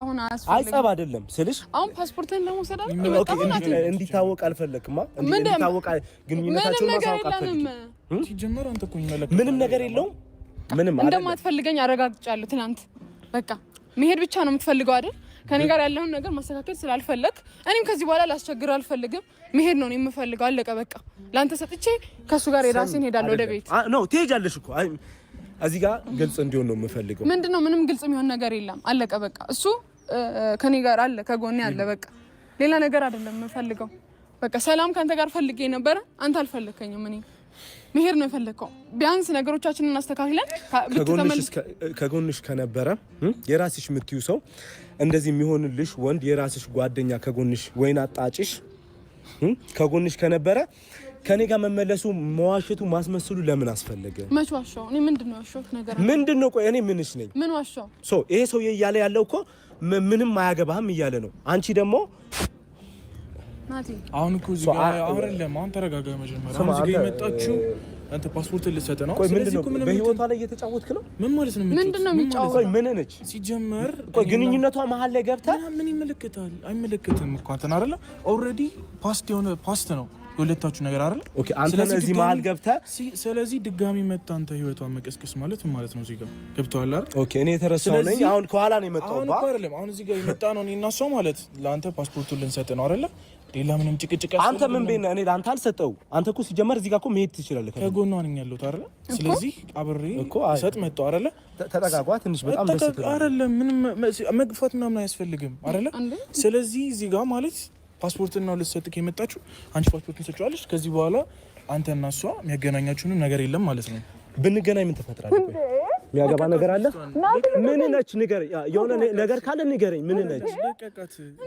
አሁን አስፈልግ አይጸብ አይደለም ስልሽ አሁን ፓስፖርትን ለመውሰድ አይደለም እንዲታወቅ አልፈለክማ እንዲታወቅ ግንኙነታችሁን ማሳወቅ አልፈልግም ሲጀመር አንተ እኮ ይመለከት ምንም ነገር የለውም ምንም አይደለም እንደማትፈልገኝ አረጋግጫለሁ ትናንት በቃ መሄድ ብቻ ነው የምትፈልገው አይደል ከኔ ጋር ያለውን ነገር ማስተካከል ስላልፈለክ እኔም ከዚህ በኋላ ላስቸግር አልፈልግም መሄድ ነው የምፈልገው አለቀ በቃ ላንተ ሰጥቼ ከሱ ጋር የራሴን ሄዳለሁ ወደ ቤት ነው ትሄጃለሽ እኮ እዚህ ጋር ግልጽ እንዲሆን ነው የምፈልገው ምንድነው ምንም ግልጽ የሚሆን ነገር የለም አለቀ በቃ እሱ ከኔ ጋር አለ ከጎኔ አለ በቃ ሌላ ነገር አይደለም የምፈልገው በቃ ሰላም ካንተ ጋር ፈልጌ ነበር አንተ አልፈለከኝም እኔ መሄድ ነው የፈለከው ቢያንስ ነገሮቻችንን አስተካክለን ከጎንሽ ከነበረ የራስሽ የምትዩ ሰው እንደዚህ የሚሆንልሽ ወንድ የራስሽ ጓደኛ ከጎንሽ ወይን አጣጭሽ ከጎንሽ ከነበረ ከኔ ጋር መመለሱ መዋሸቱ ማስመስሉ ለምን አስፈልገ መች ዋሻው እኔ ምንድነው ዋሻውት ነገር ምንድነው ቆይ እኔ ምንሽ ነኝ ምን ዋሻው ይሄ ሰው እያለ ያለው እኮ ምንም አያገባህም እያለ ነው አንቺ ደግሞ ናቲ አሁን እኮ እዚህ ጋር አይደለም አሁን ተረጋጋ መጀመሪያ አሁን እዚህ ጋር የመጣችሁ አንተ ፓስፖርት ልትሰጥ ነው ስለዚህ እኮ በህይወቷ ላይ እየተጫወትክ ነው ምን ማለት ነው ምንድነው የሚጫወት ቆይ ምን ነች ሲጀመር ቆይ ግንኙነቷ መሀል ላይ ገብታ ምን ይመለከታል አይመለከትም እኮ አንተን አይደለ ኦሬዲ ፓስት ነው ሁለታችሁ ነገር አይደል ኦኬ አንተ እዚህ መሀል ገብታ ስለዚህ ድጋሚ መጣ አንተ ህይወቷን መቀስቀስ ማለት ማለት ነው እዚህ ጋር ገብቷል አይደል ኦኬ እኔ ተረሳው ነኝ አሁን ከኋላ ነው የመጣው አሁን አይደለም አሁን እዚህ ጋር የመጣ ነው እኔና እሷ ማለት ለአንተ ፓስፖርቱን ልንሰጥ ነው አይደለ ሌላ ምንም ጭቅጭቅ አንተ ምን ቤና እኔ ለአንተ አልሰጠው አንተ እኮ ሲጀመር እዚህ ጋር እኮ መሄድ ትችላለህ ከጎኗ ነኝ ያለሁት አይደለ ስለዚህ አብሬ ሰጥ መጣው አይደለ ተጠጋጓ ትንሽ በጣም ደስ ይላል አይደለም ምንም መግፋት ምናምን አያስፈልግም አይደለ ስለዚህ እዚህ ጋር ማለት ፓስፖርትና ልትሰጥክ የመጣችሁ አንቺ ፓስፖርቱን ሰጥቻለሽ ከዚህ በኋላ አንተና እሷ የሚያገናኛችሁንም ነገር የለም ማለት ነው ብንገናኝ ምን ተፈጥራለህ የሚያገባ ነገር አለ ምን ነች ነገር የሆነ ነገር ካለ ንገረኝ ምን ነች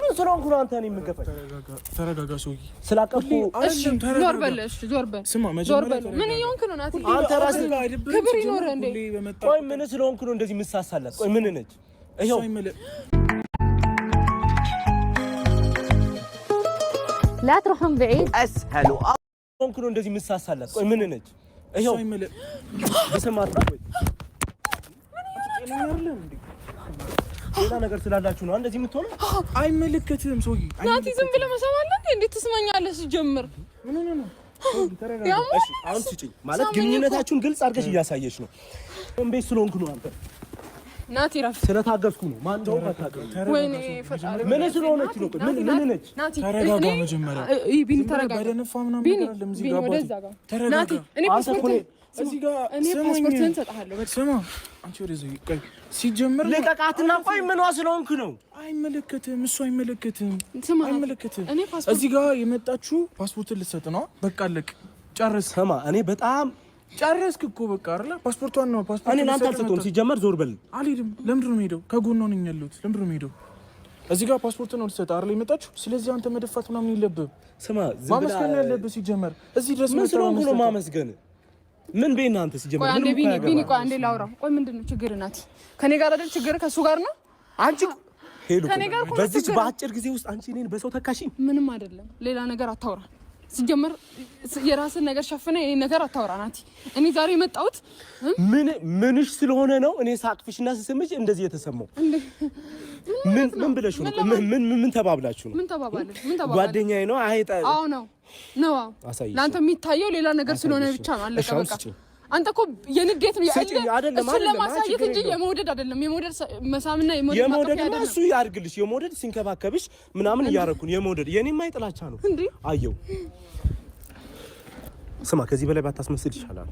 ምን ስለሆንኩ ነው አንተ እኔን የምገፋኝ ተረጋጋ ሰውዬ ስላቀፉ እሺ ዞር በል ስማ መጀመሪያ ምን እየሆንክ ነው ናቲ አንተ ራስህ ክብር ይኖር እንዴ ቆይ ምን ስለሆንኩ ነው እንደዚህ ምሳሳላት ቆይ ምን ነች ይሄው لا تروحون بعيد اسهل ممكن እንደዚህ ምሳሳላት ቆይ ምን ነች ይሄው በሰማት ቆይ ሌላ ነገር ስላላችሁ ነው እንደዚህ የምትሆነው አይመለከትም ሰውዬ ናቲ ዝም ብለህ መሰማለህ እንዴት ትስማኛለህ ሲጀምር ምን ተረጋጋ እሺ አሁን ስጪኝ ማለት ግንኙነታችሁን ግልጽ አድርገሽ እያሳየሽ ነው እንዴት ስለሆንኩ ነው አንተ ናቲ ራፍ ስለታገስኩ ነው ማን እንደው ታታገስ ወይኔ ፈጣሪ ምን ስለሆነች ነው ምን ነች ተረጋጋ መጀመሪያ ቢኒ ተረጋጋ በደነፋ ምናምን ነገር አለ እዚህ ጋር ተረጋጋ ናቲ እኔ ፓስፖርት እዚህ ጋር ፓስፖርትን ሰጣለሁ በቃ ስማ አንቺ ወደዚህ ቆይ ሲጀምር ለቀቃትና ቆይ ምንዋ ስለሆንክ ነው አይመለከትም እሱ አይመለከትም ስማ አይመለከትም እኔ ፓስፖርት እዚህ ጋር የመጣችሁ ፓስፖርትን ልትሰጥ ነው በቃ አለቅ ጨርስ ስማ እኔ በጣም ጨረስክ እኮ በቃ አይደል ፓስፖርቷን ነው ፓስፖርት እኔ አንተ አልሰጠውም ሲጀመር ዞር በል አልሄድም ለምንድን ነው የምሄደው ከጎኗ ነኝ ያለሁት ለምንድን ነው የምሄደው እዚህ ጋር ፓስፖርት ነው ልትሰጥ አይደል የመጣችሁ ስለዚህ አንተ መደፋት ምናምን የለብህም ስማ ማመስገን ያለብህ ሲጀመር እዚህ ድረስ ምን ስለሆንኩ ነው ማመስገን ምን በእና አንተ ሲጀመር ምን ቢኒ ቆይ አንዴ ላውራ ቆይ ምንድነው ችግር ናት ከኔ ጋር አይደል ችግር ከሱ ጋር ነው አንቺ ሄሉ በዚህ በአጭር ጊዜ ውስጥ አንቺ እኔን በሰው ተካሽኝ ምንም አይደለም ሌላ ነገር አታውራ ሲጀመር የራስን ነገር ሸፍነ የኔ ነገር አታውራ ናቲ እኔ ዛሬ የመጣሁት ምንሽ ስለሆነ ነው እኔ ሳቅፍሽና ስስምሽ እንደዚህ የተሰማው ምን ብለሽ ነው ምን ተባብላችሁ ነው ምን ተባባልን ጓደኛዬ ነው አይጣ አዎ ነው ላንተ የሚታየው ሌላ ነገር ስለሆነ ብቻ ነው አለቀ በቃ አንተ እኮ የንዴት ነው ያለ እሱ ለማሳየት እንጂ የመውደድ አይደለም የመውደድ መሳምና የመውደድ ነው እሱ ያርግልሽ የመውደድ ሲንከባከብሽ ምናምን እያረኩን የመውደድ የኔም አይጥላቻ ነው አየው ስማ ከዚህ በላይ ባታስመስል ይሻላል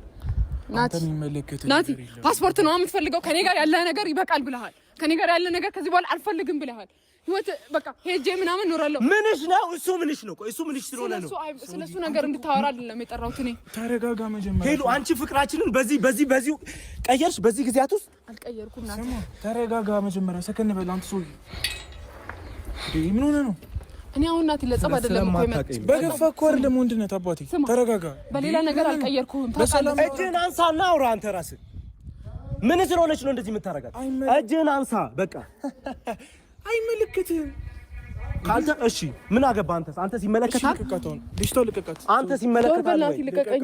ናቲ ፓስፖርት ነው የምትፈልገው ከኔ ጋር ያለ ነገር ይበቃል ብለሃል ከኔ ጋር ያለ ነገር ከዚህ በኋላ አልፈልግም ብለሃል ህይወት በቃ ሄጄ ምናምን ኖራለሁ ምንሽ ነው እሱ ምንሽ ነው እሱ ምንሽ ስለሆነ ነው ስለሱ ነገር እንድታወራ አይደለም የጠራሁት እኔ ተረጋጋ መጀመሪያ ሄሉ አንቺ ፍቅራችንን በዚህ ቀየርሽ በዚህ ጊዜያት ውስጥ አልቀየርኩም ናቲ ተረጋጋ መጀመሪያ ሰከን በል አንተ ሰው ምን ሆነ ነው እኔ አሁን ናቲ ለጸብ አይደለም እኮ የመጣሁት በገፋ እኮ አይደለም ወንድነት አባቴ ተረጋጋ በሌላ ነገር አልቀየርኩም በሰላም እጅህን አንሳና አውራ አንተ ራስህ ምን ስለሆነች ነው እንደዚህ የምታረጋት እጅህን አንሳ በቃ አይመለከትም ካንተ እሺ ምን አገባ አንተ ሲመለከታል ልጅቷን ልቀቃት አንተ ሲመለከታል ወይ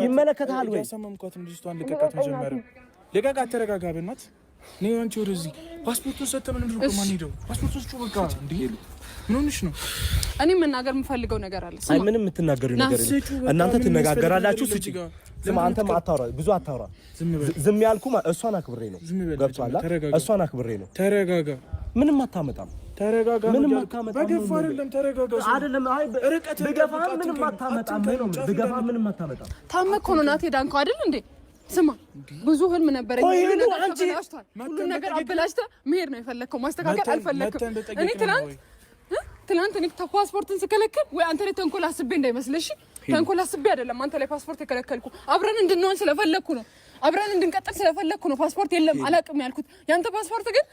ይመለከታል ወይ ያሰማምኳት ልጅቷን ልቀቃት መጀመሪያ ልቀቃት ተረጋጋ በእናትህ ነይ አንቺ ወደዚህ ፓስፖርቱን ሰጥተህ ምን እንደሆነ ማን ሄደው ፓስፖርቱን ስጪው በቃ እንዴ ምን ሆነሽ ነው? እኔ መናገር የምፈልገው ነገር አለ። አይ ምንም የምትናገሪው ነገር የለም። እናንተ ትነጋገራላችሁ። ስጪ። ስማ አንተም አታውራ፣ ብዙ አታውራ። ዝም ያልኩ እሷን አክብሬ ነው። ገብቶሃል? እሷን አክብሬ ነው። ተረጋጋ። ምንም አታመጣም። ተረጋጋ። ምንም አታመጣም። በገፋ አይደለም። ተረጋጋ። አይደለም። አይ ርቀት በገፋ ምንም አታመጣም። በገፋ ምንም አታመጣም። ታመኮ ነው ናቴ ዳንከው አይደል እንዴ? ስማ ብዙ ህልም ነበረኝ። ሁሉ ነገር አበላሽተህ መሄድ ነው የፈለከው፣ ማስተካከል አልፈለክም። እኔ ትናንት እኔ ፓስፖርትን ስከለከል ወይ አንተ ላይ ተንኮል አስቤ እንዳይመስልሽ፣ ተንኮል አስቤ አይደለም አንተ ላይ ፓስፖርት የከለከልኩ። አብረን እንድንሆን ስለፈለኩ ነው፣ አብረን እንድንቀጥል ስለፈለኩ ነው ፓስፖርት የለም አላቅም ያልኩት። ያንተ ፓስፖርት ግን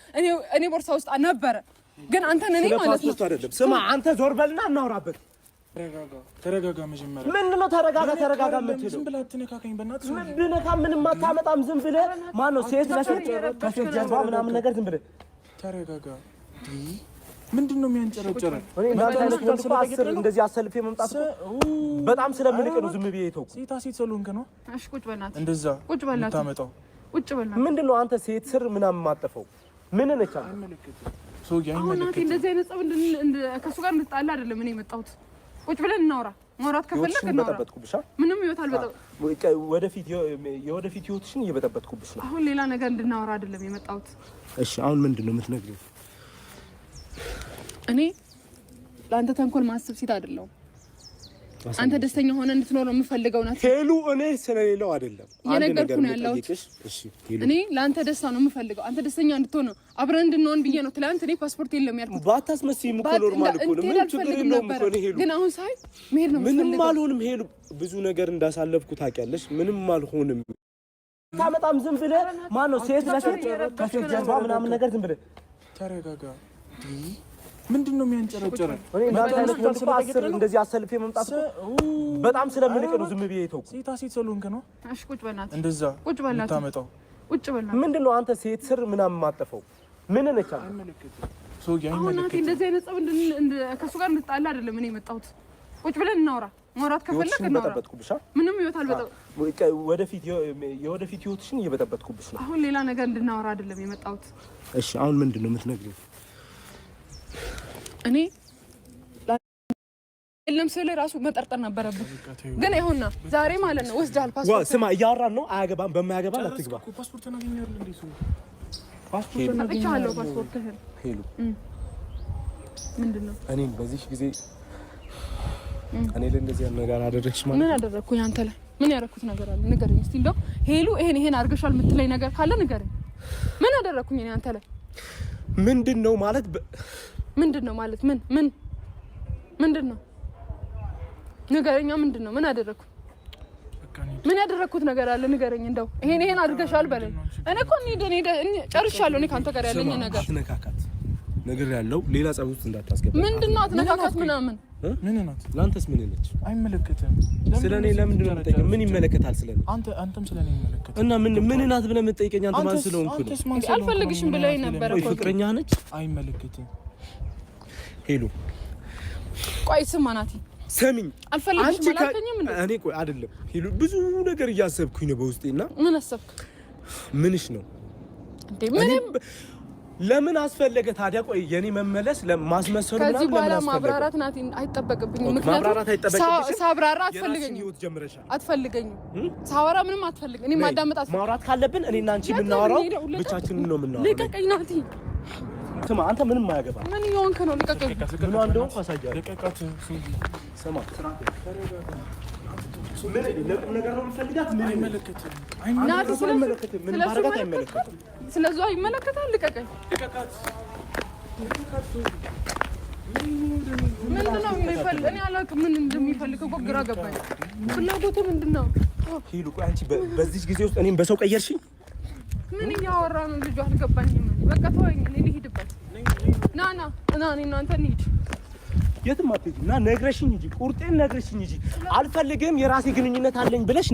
እኔ ቦርሳ ውስጥ ነበረ። ግን አንተ ነኝ ማለት ነው አይደለም። ስማ አንተ ዞር በልና እናውራበት። ተረጋጋ። መጀመሪያ ምንድን ነው ተረጋጋ የምትለው? ዝም ብለህ አትነካከኝ በእናትህ። ምን ብነካ ምንም አታመጣም። ዝም ብለህ ማነው ሴት ለሴት ከሴት ጀርባ ምናምን ነገር ዝም ብለህ ተረጋጋ። ምንድን ነው የሚያንጨረጨረው? እንደዚህ አሰልፌ መምጣት በጣም ስለምንቅ ነው ዝም ብዬ የተውኩት። ሴት ስለሆንክ ነው። እሺ ቁጭ በእናትህ። እንደዛ ቁጭ በእናትህ የምታመጣው ቁጭ በእናትህ። ምንድን ነው አንተ ሴት ስር ምናምን የማጠፈው? ምን ነች አንተ? አሁን ናቲ እንደዚህ አይነት ጸብ ከእሱ ጋር እንድትጣላ አይደለም እኔ የመጣሁት። ቁጭ ብለን እናውራ። ማውራት ከፈለክ እናውራ። ምንም ህይወት አልበጠበጥኩም። የወደፊት ህይወትሽን እየበጠበጥኩብሽ ነው። አሁን ሌላ ነገር እንድናወራ አይደለም የመጣሁት። እሺ አሁን ምንድን ነው የምትነግሪው? እኔ ለአንተ ተንኮል ማሰብ ሴት አይደለሁም። አንተ ደስተኛ ሆነ እንድትኖር ነው የምፈልገው ናት ሄሉ። እኔ ስለሌለው አይደለም እየነገርኩህ ነው ያለሁት። እሺ ሄሉ፣ እኔ ለአንተ ደስታ ነው የምፈልገው። አንተ ደስተኛ እንድትሆን ነው አብረን እንድንሆን ብዬ ነው። ትላንት እኔ ፓስፖርት የለም ያልኩት ባታስመስይም እኮ ኖርማል እኮ ነው። ምንም ችግር የለውም እኮ ነው ሄሉ። ግን አሁን ሳይ መሄድ ነው የምፈልገው። ምንም አልሆንም ሄሉ። ብዙ ነገር እንዳሳለፍኩ ታውቂያለሽ። ምንም አልሆንም። ታመጣም ዝም ብለህ ማነው ሴት ለሴት ከሴት ጀርባ ምናምን ነገር ዝም ብለህ ተረጋጋ። ምንድን ነው የሚያንጨረጨረው? እንደዚህ አሰልፌ መምጣት በጣም ስለምንቅ ነው ዝም ብዬ የተውኩት። ሴት ስለሆንክ ነው። እሺ ቁጭ በእናትህ። እንደዛ ቁጭ በእናትህ የምታመጣው ቁጭ በእናትህ። ምንድን ነው አንተ ሴት ስር ምናምን የማጠፈው? ምን ነች አንተ? አሁን ናቲ እንደዚህ አይነት ጸብ ከእሱ ጋር እንድትጣላ አይደለም እኔ የመጣሁት። ቁጭ ብለን እናውራ። ማውራት ከፈለክ እናውራ። ምንም ህይወት አልበጠበጥኩም። የወደፊት ህይወትሽን እየበጠበጥኩብሽ ነው። አሁን ሌላ ነገር እንድናወራ አይደለም የመጣሁት። እሺ አሁን ምንድን ነው የምትነግሪው? እኔ የለም ስለ ራሱ መጠርጠር ነበረብህ። ግን ይሁንና ዛሬ ማለት ነው ወስደሃል ፓስፖርት። ስማ እያወራን ነው። አያገባም። በማያገባ አትግባ። ፓስፖርት እናገኛለን እንዴ? ፓስፖርት እናገኛለን። ፓስፖርትህን ሄሉ ምንድነው? እኔ በዚህ ጊዜ እኔ ለእንደዚህ አይነት ነገር አደረግሽ ማለት ምን አደረግኩኝ? አንተ ላይ ምን ያደረኩት ነገር አለ? ንገረኝ እስቲ። እንደው ሄሉ ይሄን አድርገሻል የምትለኝ ነገር ካለ ንገረኝ። ምን አደረግኩኝ እኔ አንተ ላይ? ምንድነው ማለት ምንድነው ማለት ምንድነው? ንገረኛ። ምንድነው? ምን አደረኩ? ምን ያደረኩት ነገር አለ? ንገረኝ። እንደው ይሄን አድርገሻል በለኝ። እኔ እኮ ጨርሻለሁ። እኔ ካንተ ጋር ያለኝ ነገር አትነካካት ነገር ያለው ሌላ ጸብ ውስጥ እንዳታስገባ። ምንድነው አትነካካት ምናምን? ምን ናት? ላንተስ ምን ነች? አይመለከትም። ስለኔ ለምንድን ነው የምትጠይቀኝ? ምን ይመለከታል ስለኔ? አንተም ስለኔ ይመለከታል። እና ምን ናት ብለህ የምትጠይቀኝ? አንተ ማን ስለሆንኩ ነው? አልፈልግሽም ብለኸኝ ነበር እኮ። ፍቅረኛ ነች? አይመለከትም። ሄሉ ቆይ ስማ ናቲ ሰሚኝ። አልፈልግሽም አላልከኝም እንዴ? እኔ ቆይ አይደለም ሄሉ ብዙ ነገር እያሰብኩኝ ነው በውስጤና። ምን አሰብክ? ምንሽ ነው እንዴ? ምንም ለምን አስፈለገ ታዲያ? ቆይ የኔ መመለስ ለማስመሰሉ ምናምን ለምን አስፈለገ? ከዚህ በኋላ ማብራራት ናቲ አይጠበቅብኝም። ምክንያቱም ሳብራራ አትፈልገኝም። ሳወራ ምንም አትፈልግም። እኔ ማዳመጣት ማውራት ካለብን እኔና አንቺ የምናወራው ብቻችንን ነው የምናወራው። ልቀቀኝ ናቲ። ስማ አንተ ምንም አያገባ። ምን ይሆንክ ነው? ልቀቀኝ። ምን አንደው አሳያለሁ። ልቀቃት። ስማ ምን ነገር ነው የምፈልጋት? ምን አይመለከትም። ምን ባረጋት አይመለከትም። ስለዚህ አይመለከታል። ልቀቀኝ። ልቀቃት። ምንድነው የሚፈልግ? እኔ አላውቅም ምን እንደሚፈልግ እኮ ግራ ገባኝ። ፍላጎቱ ምንድነው? ሂዱ። ቆይ አንቺ በዚህ ጊዜ ውስጥ እኔም በሰው ቀየርሽኝ። ምን እያወራ ነው ልጁ? አልገባኝም። በቃ ተወኝ፣ እኔ ልሂድበት። ና እኔ እናንተ እንሂድ። የትም አትሄጂም። ና ነግረሽኝ እንጂ ቁርጤን ነግረሽኝ እንጂ አልፈልግም፣ የራሴ ግንኙነት አለኝ ብለሽ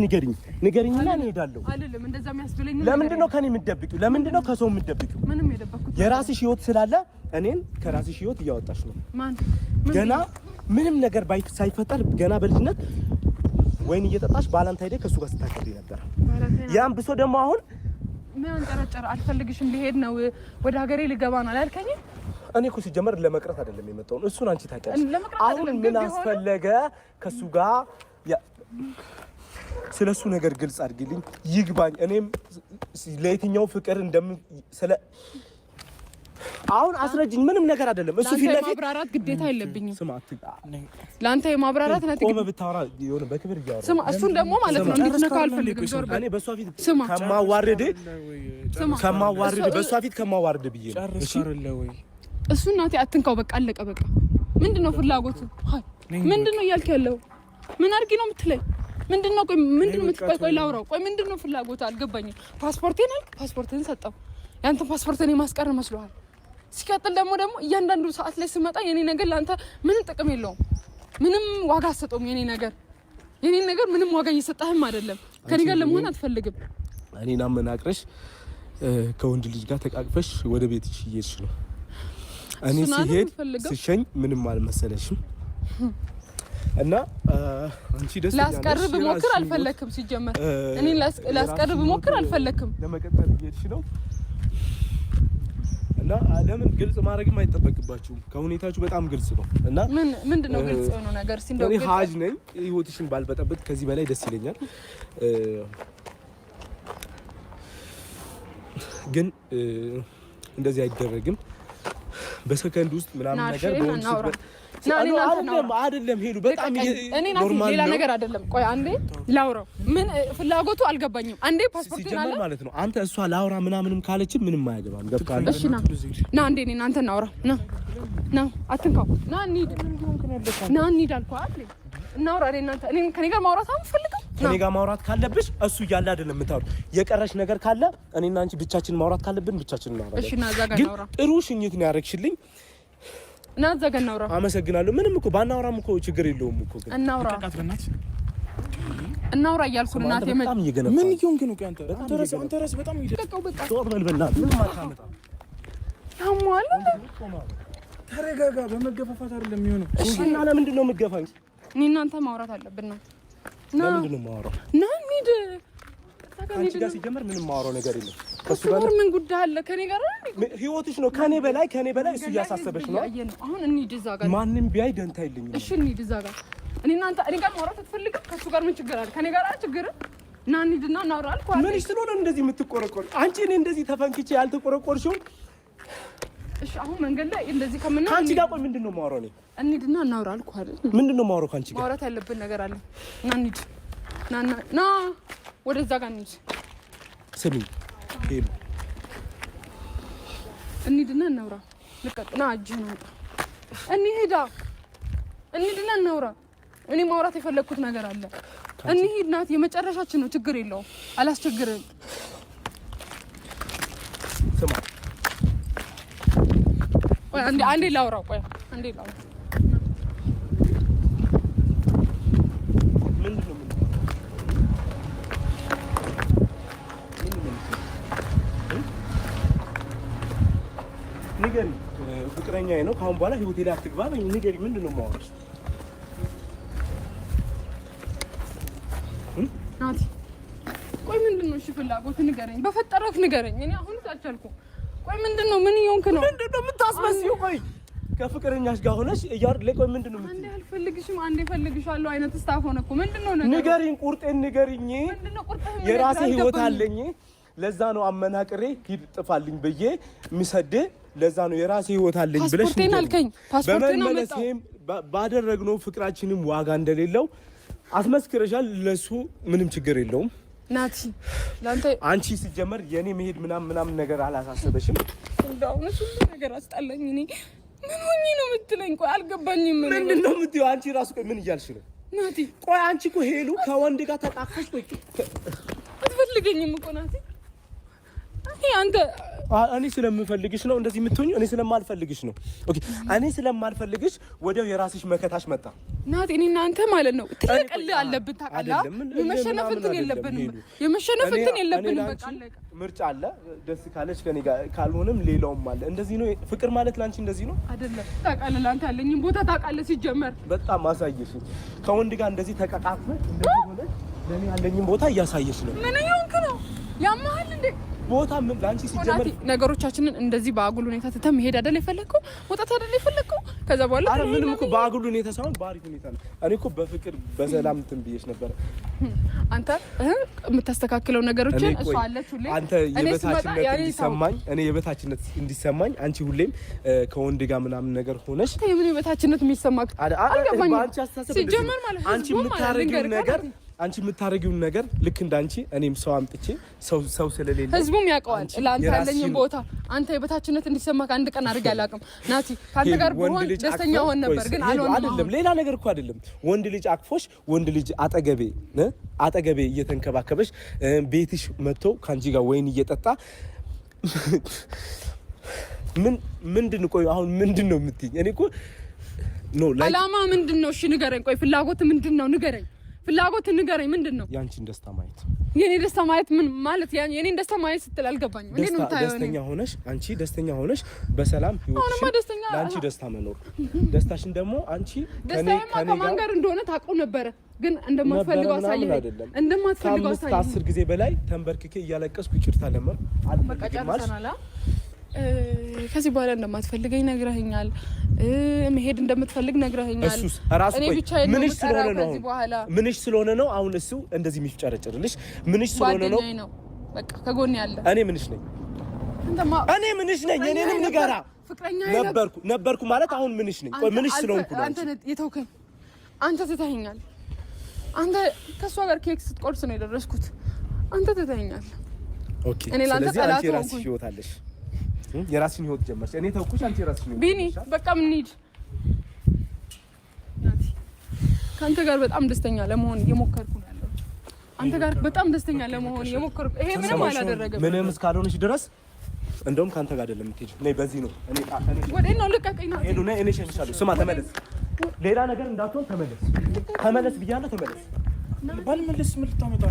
ንገሪኝና እንሄዳለሁ። አይደለም እንደዛ የሚያስብለኝ። ለምንድን ነው ከኔ የምትደብቂው? ለምንድን ነው ከሰው የምትደብቂው? ምንም የደበኩት የራስሽ ህይወት ስላለ እኔን ከራስሽ ህይወት እያወጣሽ ነው። ማን ገና ምንም ነገር ሳይፈጠር ገና በልጅነት ወይን እየጠጣሽ ባላንታይ ዴይ ከሱ ጋር ስታከብሪ ነበር። ያን ብሶ ደግሞ አሁን ምን አንጨረጨረ? አልፈልግሽም ልሄድ ነው ወደ ሀገሬ ልገባ ነው አላልከኝ? እኔ እኮ ሲጀመር ለመቅረት አይደለም የመጣው እሱን አንቺ ታውቂያለሽ። አሁን ምን አስፈለገ ከሱ ጋር ስለሱ ነገር ግልጽ አድርጊልኝ ይግባኝ። እኔም ለየትኛው ፍቅር ስለ አሁን አስረጅኝ። ምንም ነገር አይደለም እሱ ፊት ለፊት ማብራራት ግዴታ የለብኝም። ስማ ላንተ የማብራራት ነጥ ቆመ ብታወራ የሆነ በክብር ይያወራ። ስማ እሱን ደግሞ ማለት ነው እንድትነካ አልፈልግም። ዞር በል። እኔ በሷ ፊት ከማዋረድ በሷ ፊት ከማዋረድ ብዬ ነው። እሺ እሱ እናቴ አትንካው። በቃ አለቀ። በቃ ምንድነው ፍላጎቱ? ምንድነው እያልክ ያለው? ምን አድርጊ ነው የምትለኝ? ምንድነው? ቆይ ምንድነው የምትቆይ? ላውራው። ቆይ ምንድነው ፍላጎቱ? አልገባኝም። ፓስፖርቴን አልክ፣ ፓስፖርቴን ሰጠው። ያንተ ፓስፖርቴን የማስቀር መስሎሃል? ሲቀጥል ደግሞ እያንዳንዱ ሰዓት ላይ ስመጣ የኔ ነገር ላንተ ምንም ጥቅም የለውም። ምንም ዋጋ አትሰጠውም። የኔ ነገር ምንም ዋጋ እየሰጠህም አይደለም። ከኔ ጋር ለመሆን አትፈልግም። እኔና መናቅረሽ ከወንድ ልጅ ጋር ተቃቅፈሽ ወደ ቤትሽ እየሄድሽ ነው። እኔ ሲሄድ ሲሸኝ ምንም አልመሰለሽም። እና አንቺ ደስ ላስቀርብ ሞክር አልፈለክም። ሲጀመር እኔ ላስቀርብ ሞክር አልፈለክም። ለመቀጠል እየሄድሽ ነው። እና ለምን ግልጽ ማድረግም አይጠበቅባችሁም? ከሁኔታችሁ በጣም ግልጽ ነው። እና ምንድነው ግልጽ የሆነው ነገር? እኔ ሀጅ ነኝ። ህይወትሽን ባልበጠበጥ ከዚህ በላይ ደስ ይለኛል። ግን እንደዚህ አይደረግም። በሰከንድ ውስጥ ምናምን ነገር አይደለም ሄዱ። በጣም ኖርማል ሌላ ነገር አይደለም። ቆይ አንዴ ላውራው። ምን ፍላጎቱ አልገባኝም። አንዴ ፓስፖርት አለ ማለት ነው። አንተ እሷ ላውራ ምናምንም ካለችን ምንም አያገባም። ገብቷል? እሺ ና አንዴ እኔ እናንተ እናውራ። ና አትንካው። ና እንሂድ አልኩህ አይደል? እናውራ። እኔ ከኔ ጋር ማውራት አልፈልግም። ከኔ ጋር ማውራት ካለብሽ እሱ እያለ አይደለም የምታወራው። የቀረሽ ነገር ካለ እኔና አንቺ ብቻችንን ማውራት ካለብን ብቻችንን እናውራ። እሺ ና እዛ ጋር እናውራ። ጥሩ ሽኝት ነው ያደረግሽልኝ። እና እዛ ጋር እናውራ። አመሰግናለሁ። ምንም እኮ ባናወራም እኮ ችግር የለውም እኮ። ግን እናውራ እያልኩ እናቴ ምን ይሁን ግን አንተ ራስ በጣም ይደቀቀው። በቃ ቶርበል በእናትህ ምን ማታመጣ ያሟል። ተረጋጋ። በመገፋፋት አይደለም የሚሆነው። እሺ እና ለምንድን ነው የምትገፋኝ? እኔ እናንተ ማውራት አለብን ነው። ለምንድን ነው የማወራው? ና እንሂድ። ከአንቺ ጋር ሲጀመር ምንም የማወራው ነገር የለም። ከሱ ጋር ምን ጉዳይ አለ? ከኔ ጋር ህይወትሽ ነው። ከኔ በላይ እሱ እያሳሰበሽ ነው። አሁን እንሂድ እዛ ጋር። ማንንም ቢያይ ደንታ የለኝም። እሺ እንሂድ እዛ ጋር። እኔ ጋር ማውራት አትፈልግም? ከሱ ጋር ምን ችግር አለ? ከኔ ጋር ችግር ና እንሂድና እናውራ አልኩህ አይደል? ምን ስለሆነ እንደዚህ የምትቆረቆር አንቺ? እኔ እንደዚህ ተፈንክቼ ያልተቆረቆርሽው። እሺ አሁን መንገድ ላይ እንደዚህ ከምናምን አንቺ ጋር ቆይ፣ ምንድነው የማወራው? እኔ እንሂድና እናውራ አልኩህ አይደል? ምንድነው የማወራው ከአንቺ ጋር? ማውራት ያለብን ነገር አለ። ና እንሂድ። ና ወደዛ ጋር እንሂድ። ስሚ ሄሎ፣ እንሂድና እናውራ። ልቀቅና እጅህን አውጣ። እንሂድና እናውራ። እኔ ማውራት የፈለኩት ነገር አለ። እንሂድ ናት። የመጨረሻችን ነው። ችግር የለውም። አላስቸግርም። ስማ ቆይ አንዴ ላውራ። ቆይ አንዴ ላውራ። ንገሪ፣ ፍቅረኛዬ ነው። ከአሁን በኋላ ህይወቴ ላይ አትግባ። ንገሪ፣ ምንድን ነው የማወራሽ? ናቲ፣ ቆይ ምንድን ነው? እሺ ፍላጎት ንገረኝ፣ በፈጠረክ ንገረኝ። እኔ አሁን አልቻልኩም። ቆይ ምንድን ነው? ምን እየሆንክ ነው? ምንድን ነው የምታስመስይው? ቆይ ከፍቅረኛሽ ጋር ሆነሽ እያወራሽ፣ ቆይ ምንድን ነው? አንዴ አልፈልግሽም፣ አንዴ እፈልግሻለሁ አይነት ስታፍ ሆነ እኮ። ምንድን ነው ነገር? ንገሪኝ፣ ቁርጤን ንገሪኝ። ምንድን ነው ቁርጤን? የራሴ ህይወት አለኝ። ለዛ ነው አመናቅሬ ሂድ ጥፋልኝ ብዬ ምሰደ። ለዛ ነው የራሴ ህይወት አለኝ ብለሽ ፓስፖርቴን አልከኝ። ፓስፖርቴን አመጣው። ባደረግነው ፍቅራችንም ዋጋ እንደሌለው አስመስክረሻል። ለሱ ምንም ችግር የለውም። ናቲ ላንተ አንቺ ሲጀመር የኔ መሄድ ምናምን ነገር አላሳሰበሽም? እንደው እሱ ነገር አስጣለኝ። እኔ ምን ሆኜ ነው የምትለኝ? ቆይ አልገባኝም። ምንድን ነው የምትይው አንቺ? ራሱ ቆይ ምን እያልሽ ነው ናቲ? ቆይ አንቺ እኮ ሄሉ ከወንድ ጋር ተቃቅፈሽ ቆይ አትፈልገኝም እኮ ናቲ። እኔ ስለምፈልግሽ ነው እንደዚህ የምትሆኚው። እኔ ስለማልፈልግሽ ነው። ኦኬ እኔ ስለማልፈልግሽ ወዲያው የራስሽ መከታሽ መጣ ናት። እኔና አንተ ማለት ነው ትልቅል አለብን። ታውቃለህ፣ የመሸነፍትን የለብንም። በቃ አለቀ። ምርጫ አለ። ደስ ካለሽ ከኔ ጋር ካልሆነም ሌላውም አለ። እንደዚህ ነው ፍቅር ማለት ላንቺ እንደዚህ ነው አይደለም? ታውቃለህ፣ ላንተ ያለኝን ቦታ ታውቃለህ። ሲጀመር በጣም አሳየሽኝ። ከወንድ ጋር እንደዚህ ተቃቃፈ እንደዚህ ሆነ። ለኔ ያለኝን ቦታ እያሳየሽ ነው። ምን ይሆንክ ነው? ያማሃል እንዴ? ቦታ ምን ላንቺ ሲጀመር ነገሮቻችንን እንደዚህ በአጉል ሁኔታ ትተህ መሄድ አይደል የፈለከው? ወጣት አይደል የፈለከው? ከዛ በኋላ አረ ምንም እኮ በአጉል ሁኔታ ሳይሆን በአሪፍ ሁኔታ ነው። እኔ እኮ በፍቅር በሰላም እንትን ብዬሽ ነበር። አንተ የምታስተካክለው ነገሮችን እሷ አለች ሁሌ አንተ የበታችነት እንዲሰማኝ እኔ የበታችነት እንዲሰማኝ አንቺ ሁሌም ከወንድ ጋር ምናምን ነገር ሆነሽ የምን የበታችነት የሚሰማክ አልገባኝም። አንቺ አስተሳሰብ ሲጀመር ማለት አንቺ የምታረጊውን ነገር ልክ እንዳንቺ እኔም ሰው አምጥቼ ሰው ስለሌለ ህዝቡም ያውቀዋል ለአንተ ያለኝን ቦታ። አንተ የበታችነት እንዲሰማክ አንድ ቀን አድርጌ አላውቅም። ናቲ ካንተ ጋር ብሆን ደስተኛ ሆን ነበር፣ ግን አይደለም። ሌላ ነገር እኮ አይደለም። ወንድ ልጅ አቅፎሽ፣ ወንድ ልጅ አጠገቤ እየተንከባከበሽ ቤትሽ መጥቶ ካንቺ ጋር ወይን እየጠጣ ምንድን ቆይ አሁን ምንድን ነው የምትይኝ? እኔ እኮ አላማ ምንድን ነው? እሺ ንገረኝ። ቆይ ፍላጎት ምንድን ነው? ንገረኝ። ፍላጎት ንገረኝ። ምንድን ነው? ያንቺን ደስታ ማየት። የኔ ደስታ ማየት ምን ማለት? የኔን ደስታ ማየት ስትል አልገባኝም። እንዴት ነው የምታየው? አንቺ ደስተኛ ሆነሽ በሰላም ህይወትሽ ለአንቺ ደስታ መኖር፣ ደስታሽን ደግሞ አንቺ ከማን ጋር እንደሆነ ታውቀው ነበረ፣ ግን እንደማትፈልገው አሳየኝ። እንደማትፈልገው አሳየኝ። 10 ጊዜ በላይ ተንበርክኬ እያለቀስኩ ይቅርታ ለምን አልመቀጨርሰናል። ከዚህ በኋላ እንደማትፈልገኝ ነግረኸኛል። መሄድ እንደምትፈልግ ነግረኸኛል። እሱስ ራሱ ምንሽ ስለሆነ ነው አሁን እሱ እንደዚህ የሚፍጨረጭርልሽ? ምንሽ ስለሆነ ነው? በቃ ከጎን ያለ እኔ ምንሽ ነኝ? እኔ ምንሽ ነኝ? እኔንም ንገራ። ፍቅረኛ ነበርኩ ማለት አሁን ምንሽ ነኝ? ቆይ ምንሽ ስለሆንኩ ነው? አንተ የተውከኝ፣ አንተ ትተኸኛል። አንተ ከሷ ጋር ኬክ ስትቆርስ ነው የደረስኩት። አንተ ትተኸኛል። ኦኬ። ስለዚህ አንቺ የራስሽ ህይወት አለሽ፣ የራስሽን ህይወት ጀመርሽ። እኔ ተውኩሽ፣ አንቺ የራስሽን ህይወት ቢኒ። በቃ ምን እንሂድ። ከአንተ ጋር በጣም ደስተኛ ለመሆን እየሞከርኩ ነው ያለው። አንተ ጋር በጣም ደስተኛ ለመሆን እየሞከርኩ፣ ይሄ ምንም አላደረገም። ምንም እስካልሆንሽ ድረስ እንደውም ካንተ ጋር አይደለም የምትሄጂው። ነይ፣ በዚህ ነው እኔ ወዴት ነው? ልቀቀኝ ነው። ሄዱ። ነይ፣ እኔ እሸኝሻለሁ። ስማ፣ ተመለስ። ሌላ ነገር እንዳትሆን ተመለስ። ተመለስ ብያለሁ፣ ተመለስ። ባልመለስ ምን ልታመጣ